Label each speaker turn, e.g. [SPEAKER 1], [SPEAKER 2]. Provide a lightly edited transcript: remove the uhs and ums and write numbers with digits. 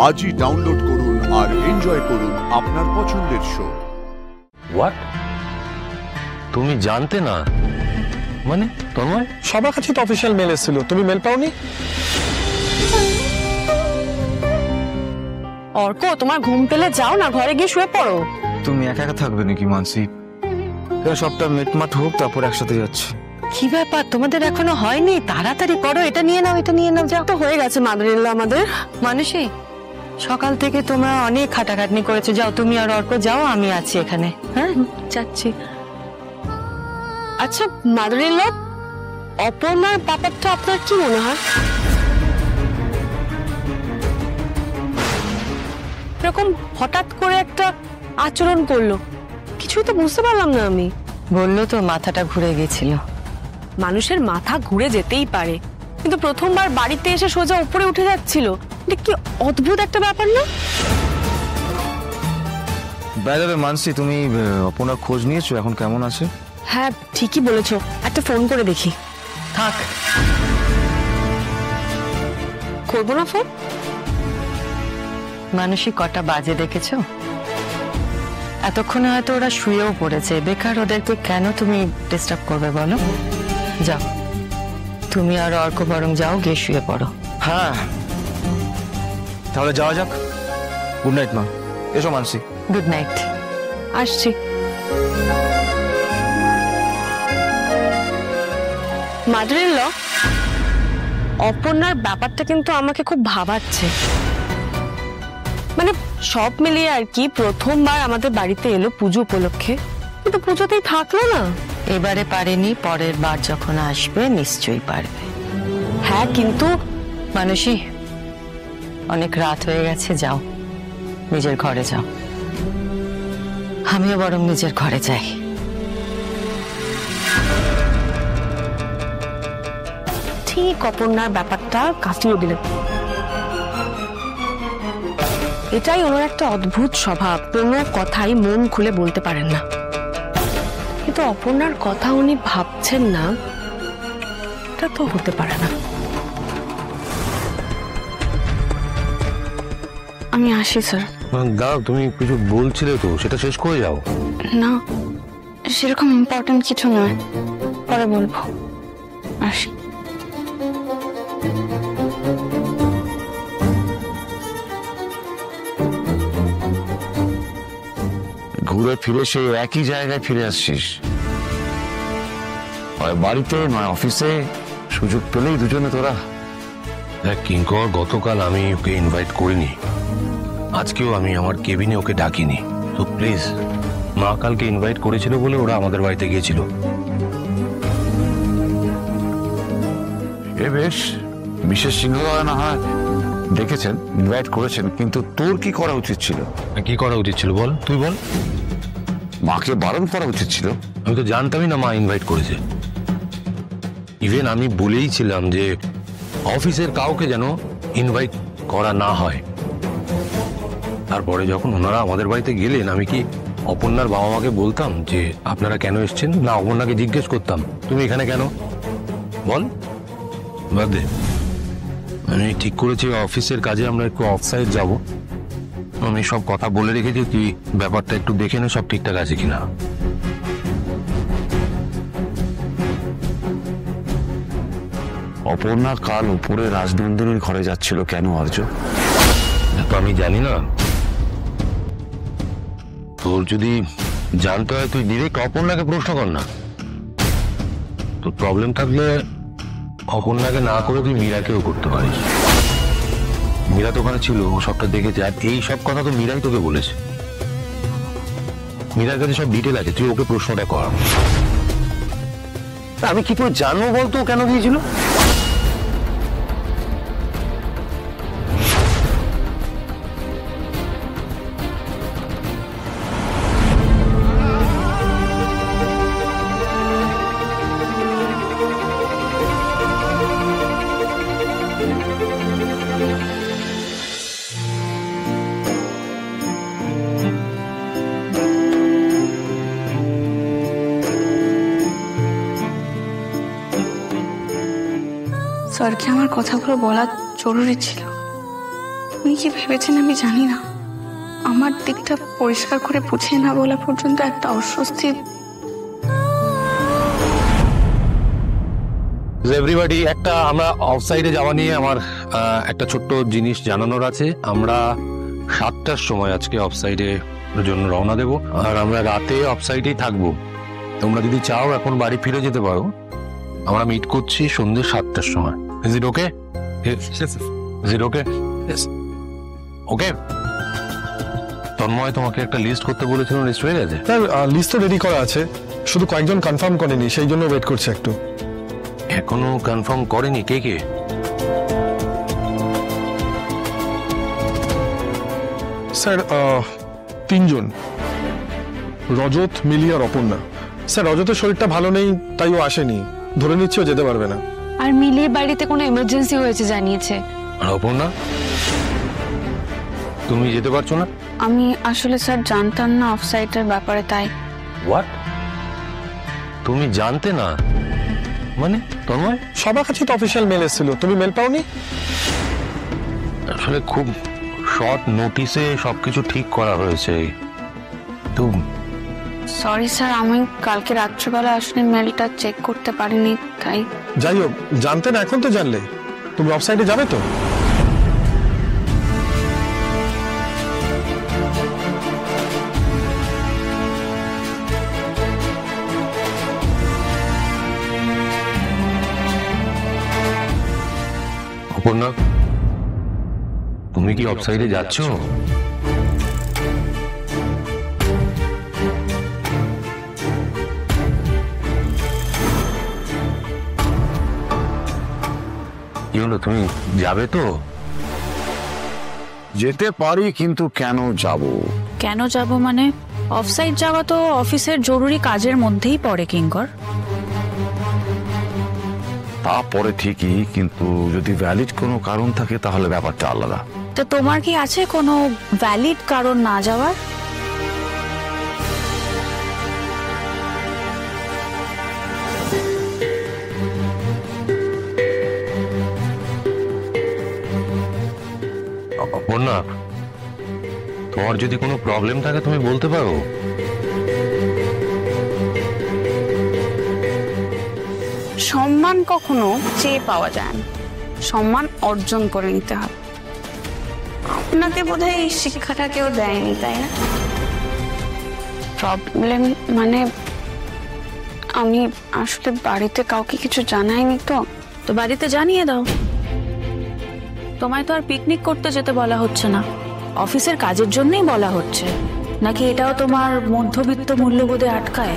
[SPEAKER 1] আজই ডাউনলোড করুন আর এনজয় করুন আপনার পছন্দের শো।
[SPEAKER 2] হোয়াট? তুমি জানতে না? মানে তন্ময়,
[SPEAKER 3] সবার কাছে তো অফিসিয়াল মেল এসেছিল, তুমি মেল পাওনি?
[SPEAKER 4] অর্ক, তোমার ঘুম পেলে যাও না, ঘরে গিয়ে শুয়ে পড়ো।
[SPEAKER 5] তুমি একা একা থাকবে নাকি মানসি? সবটা মিটমাট হোক, তারপর একসাথে যাচ্ছি।
[SPEAKER 4] কি ব্যাপার, তোমাদের এখনো হয়নি? তাড়াতাড়ি করো, এটা নিয়ে নাও, এটা নিয়ে নাও। যাও, তো হয়ে গেছে মাদারিল্লাহ আমাদের। মানুষই সকাল থেকে তোমরা অনেক খাটাখাটনি করেছো। যাও, তুমি আর অর্ক যাও, আমি আছি এখানে। হ্যাঁ, যাচ্ছি। আচ্ছা মাদারিল্লাহ, অপর্ণার ব্যাপারটা আপনার কি মনে হয়? এরকম হঠাৎ করে একটা আচরণ করলো, কিছুই তো বুঝতে পারলাম না আমি।
[SPEAKER 6] বললো তো মাথাটা ঘুরে গেছিল।
[SPEAKER 4] মানুষের মাথা ঘুরে যেতেই পারে, কিন্তু প্রথমবার বাড়িতে এসে সোজা উপরে উঠে যাচ্ছিল, এটা কি অদ্ভুত একটা ব্যাপার না?
[SPEAKER 5] বাই দ্য ওয়ে মানসি, তুমি অপর্ণার খোঁজ নিয়েছো? এখন কেমন আছে?
[SPEAKER 4] হ্যাঁ ঠিকই বলেছো, একটা ফোন করে দেখি।
[SPEAKER 6] থাক,
[SPEAKER 4] করবো না ফোন?
[SPEAKER 6] মানুষই কটা বাজে দেখেছো? এতক্ষণে হয়তো ওরা শুয়েও পড়েছে, বেকার ওদেরকে কেন তুমি ডিস্টার্ব করবে বলো? যাও, তুমি আর অর্ক বরং যাও, গিয়ে শুয়ে পড়ো।
[SPEAKER 5] হ্যাঁ, তাহলে যাওয়া যাক। গুড নাইট মা। এসো মানসি।
[SPEAKER 6] Good night.
[SPEAKER 4] আসছি। মাদারিল্লাহ, অপর্ণার ব্যাপারটা কিন্তু আমাকে খুব ভাবাচ্ছে। মানে সব মিলিয়ে আর কি, প্রথমবার আমাদের বাড়িতে এলো পুজো উপলক্ষে, কিন্তু পুজোতেই থাকলো না।
[SPEAKER 6] এবারে পারেনি, পরের বার যখন আসবে নিশ্চয়ই পারবে।
[SPEAKER 4] হ্যাঁ কিন্তু
[SPEAKER 6] মানুষই অনেক রাত হয়ে গেছে, যাও নিজের ঘরে যাও। আমিও বরং নিজের ঘরে যাই।
[SPEAKER 4] ঠিক অপর্ণার ব্যাপারটা কাটিয়ে দিলেন। এটাই ওনার একটা অদ্ভুত স্বভাব, কোনো কথাই মন খুলে বলতে পারেন না। কিন্তু অপর্ণার কথা উনি ভাবছেন না, এটা তো হতে পারে না। আমি আসি স্যার।
[SPEAKER 2] দাও, তুমি কিছু বলছিলে তো, সেটা শেষ করে যাও।
[SPEAKER 4] না, সেরকম ইম্পর্টেন্ট কিছু নয়, পরে বলবো। আসি।
[SPEAKER 7] ঘুরে ফিরে সেই একই জায়গায় ফিরে আসছিস, হয় বাড়িতে নয় অফিসে, সুযোগ পেলেই দুজনে তোরা।
[SPEAKER 2] দেখ কিঙ্কর, গতকাল আমি ওকে ইনভাইট করিনি, আজকেও আমি আমার কেবিনে ওকে ডাকিনি। তো প্লিজ, মা কালকে ইনভাইট করেছিল বলে ওরা আমাদের বাড়িতে গিয়েছিল।
[SPEAKER 7] এ বেশ, বিশেষ সিংহ না হয় দেখেছেন, ইনভাইট করেছেন, কিন্তু তোর কি করা উচিত ছিল?
[SPEAKER 2] কি করা উচিত ছিল বল, তুই বল।
[SPEAKER 7] মাকে বারণ করা উচিত ছিল।
[SPEAKER 2] আমি তো জানতামই না মা ইনভাইট করেছে। ইভেন আমি বলেইছিলাম যে অফিসের কাউকে যেন ইনভাইট করা না হয়। তারপরে যখন ওনারা আমাদের বাড়িতে গেলেন, আমি কি অপর্ণার বাবা মাকে বলতাম যে আপনারা কেন এসছেন? না, অপর্ণাকে জিজ্ঞেস করতাম তুমি এখানে কেন? বল, বাদ দে। আমি ঠিক করেছি অফিসের কাজে আমরা একটু অফসাইড যাব। আমি সব কথা বলে রেখেছি, তুই ব্যাপারটা একটু দেখে নে সব ঠিকঠাক আছে কিনা।
[SPEAKER 7] অপর্ণা কাল উপরে রাজনন্দিনীর ঘরে যাচ্ছিল কেন আর্য?
[SPEAKER 2] তো আমি জানি না। তোর যদি জানতে হয় তুই ডিরেক্ট অপর্ণাকে প্রশ্ন কর না। তোর প্রবলেম থাকলে অপর্ণাকে না করে তুই মীরাকেও করতে পারিস। মীরা তো ওখানে ছিল, ও সবটা দেখেছে। আর এই সব কথা তো মীরাই তোকে বলেছে। মীরার কাছে সব ডিটেল আছে, তুই ওকে প্রশ্নটা কর। আমি কি করে জানবো বলতো কেন দিয়েছিল?
[SPEAKER 8] স্যারকে আমার কথাগুলো বলা জরুরি ছিল। আপনি কি ভেবেছেন আমি জানি না। আমার দিকটা পরিষ্কার করে বুঝিয়ে না বলা পর্যন্ত একটা অস্বস্তি।
[SPEAKER 2] এভরিবডি, একটা আমরা অফসাইডে যাওয়া নিয়ে আমার একটা ছোট্ট জিনিস জানানোর আছে। আমরা 7টার সময় আজকে অফসাইডে জন্য রওনা দেব, আর আমরা রাতে অফসাইডেই থাকবো। তোমরা যদি চাও এখন বাড়ি ফিরে যেতে পারো। আমরা মিট করছি সন্ধ্যে 7টার সময়। Is it okay? Is it okay? Okay. Tanmoy তোমাকে একটা লিস্ট করতে বলেছিল, লিস্ট হয়ে গেছে?
[SPEAKER 3] স্যার লিস্ট তো রেডি করা আছে, শুধু কয়েকজন কনফার্ম করেনি, সেই জন্য ওয়েট করছে একটু।
[SPEAKER 2] এখনো কনফার্ম করেনি কে কে?
[SPEAKER 3] স্যার 3জন, রজত, মিলি আর অপর্ণা। স্যার রজতের শরীরটা ভালো নেই, তাই ও আসেনি। ধরে নিচ্ছি ও যেতে পারবে না।
[SPEAKER 4] আর মিলির বাড়িতে কোনো এমার্জেন্সি হয়েছে জানিয়েছে।
[SPEAKER 2] আর অপর্ণা, তুমি যেতে পারছো না?
[SPEAKER 8] আমি আসলে স্যার জানতাম না অফসাইটের ব্যাপারে, তাই।
[SPEAKER 2] হোয়াট? তুমি জানতে না মানে? তন্ময়,
[SPEAKER 3] সবার কাছে তো অফিসিয়াল মেল এসেছিল, তুমি মেল পাওনি?
[SPEAKER 2] আসলে খুব শর্ট নোটিসে সবকিছু ঠিক করা হয়েছে। তো
[SPEAKER 8] সরি স্যার, আমি কালকে রাত্রিবেলা আসলে মেলটা চেক করতে পারিনি, তাই।
[SPEAKER 3] যাই হোক, জানতে না, এখন তো জানলে। তুমি অফসাইডে যাবে তো?
[SPEAKER 2] অপর্ণা, তুমি কি অফসাইডে যাচ্ছ? কি হলো, তুমি যাবে তো?
[SPEAKER 7] যেতে পারি, কিন্তু কেন যাব?
[SPEAKER 9] কেন যাব মানে? অফসাইড যাওয়া তো অফিসের জরুরি কাজের মধ্যেই পড়ে কিঙ্কর।
[SPEAKER 7] তা পরে ঠিকই, কিন্তু যদি ভ্যালিড কোনো কারণ থাকে তাহলে ব্যাপারটা আলাদা।
[SPEAKER 9] তো তোমার কি আছে কোনো ভ্যালিড কারণ না যাওয়ার?
[SPEAKER 2] অপর্ণা, তোমার যদি কোনো প্রবলেম থাকে তুমি বলতে পারো।
[SPEAKER 8] সম্মান কখনো চেয়ে পাওয়া যায় না, সম্মান অর্জন করে নিতে হয়। আপনাকে বোধহয় এই শিক্ষাটা কেউ দেয়নি, তাই না? প্রবলেম মানে আমি আসলে বাড়িতে কাউকে কিছু জানাইনি তো।
[SPEAKER 9] তো বাড়িতে জানিয়ে দাও। তোমায় তো আর পিকনিক করতে যেতে বলা হচ্ছে না, অফিসের কাজের জন্যই বলা হচ্ছে। নাকি এটাও তোমার মধ্যবিত্ত মূল্যবোধে আটকায়?